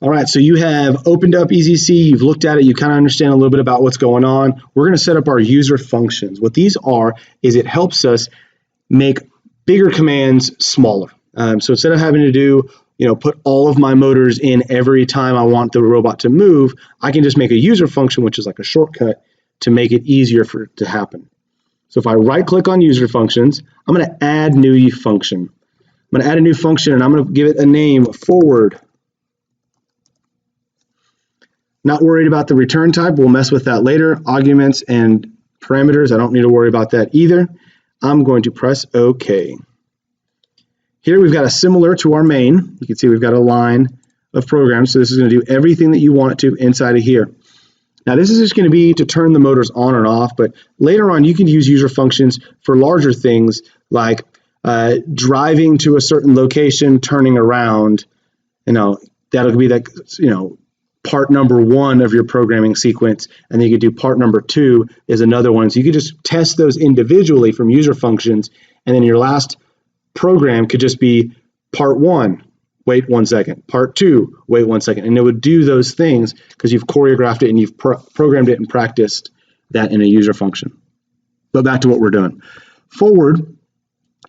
All right, so you have opened up EZC, you've looked at it, you kind of understand a little bit about what's going on. We're going to set up our user functions. What these are is it helps us make bigger commands smaller. So instead of having to do, put all of my motors in every time I want the robot to move, I can just make a user function, which is like a shortcut to make it easier for it to happen. So if I right click on user functions, I'm going to add new function. I'm going to add a new function and I'm going to give it a name, forward. Not worried about the return type. We'll mess with that later. Arguments and parameters, I don't need to worry about that either. I'm going to press OK. Here we've got a similar to our main. You can see we've got a line of programs. So this is going to do everything that you want it to inside of here. Now this is just going to be to turn the motors on and off, but later on you can use user functions for larger things like driving to a certain location, turning around. That'll be like, part number 1 of your programming sequence, and then you could do part number 2 is another one. So you could just test those individually from user functions, and then your last program could just be part 1, wait 1 second, part 2, wait 1 second, and it would do those things because you've choreographed it and you've programmed it and practiced that in a user function. But back to what we're doing. Forward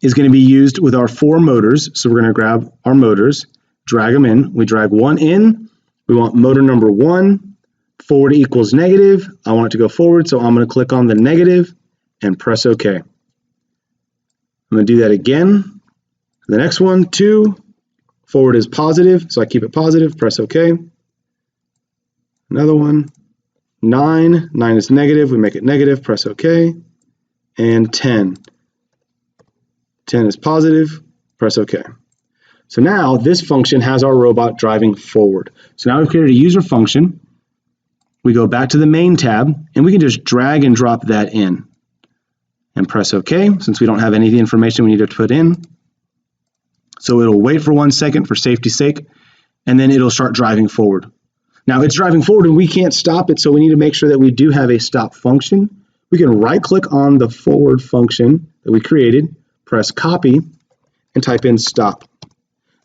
is going to be used with our 4 motors, so we're going to grab our motors, drag them in. We drag one in. We want motor number 1, forward equals negative. I want it to go forward, so I'm going to click on the negative and press OK. I'm going to do that again. The next one, 2, forward is positive, so I keep it positive, press OK. Another one, 9 is negative, we make it negative, press OK. And 10 is positive, press OK. So now this function has our robot driving forward. So now we've created a user function. We go back to the main tab and we can just drag and drop that in and press OK since we don't have any of the information we need to put in. So it'll wait for 1 second for safety's sake and then it'll start driving forward. Now it's driving forward and we can't stop it, so we need to make sure that we do have a stop function. We can right click on the forward function that we created, press copy and type in stop.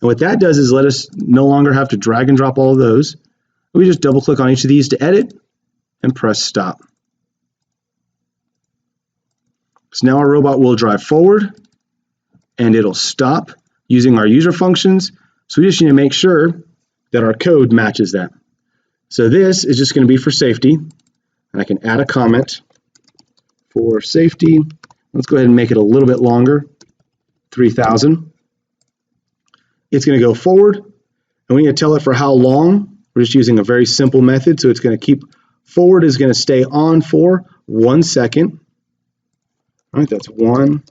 And what that does is let us no longer have to drag and drop all of those. We just double click on each of these to edit and press stop. So now our robot will drive forward and it'll stop using our user functions. So we just need to make sure that our code matches that. So this is just going to be for safety. And I can add a comment for safety. Let's go ahead and make it a little bit longer, 3,000. It's going to go forward, and we need to tell it for how long. We're just using a very simple method, so it's going to keep forward is going to stay on for 1 second. All right, that's 1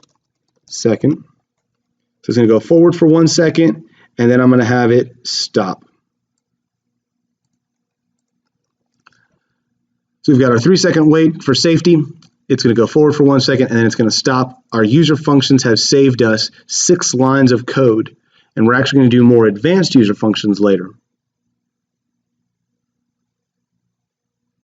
second. So it's going to go forward for 1 second, and then I'm going to have it stop. So we've got our 3-second wait for safety. It's going to go forward for 1 second, and then it's going to stop. Our user functions have saved us 6 lines of code. And we're actually going to do more advanced user functions later.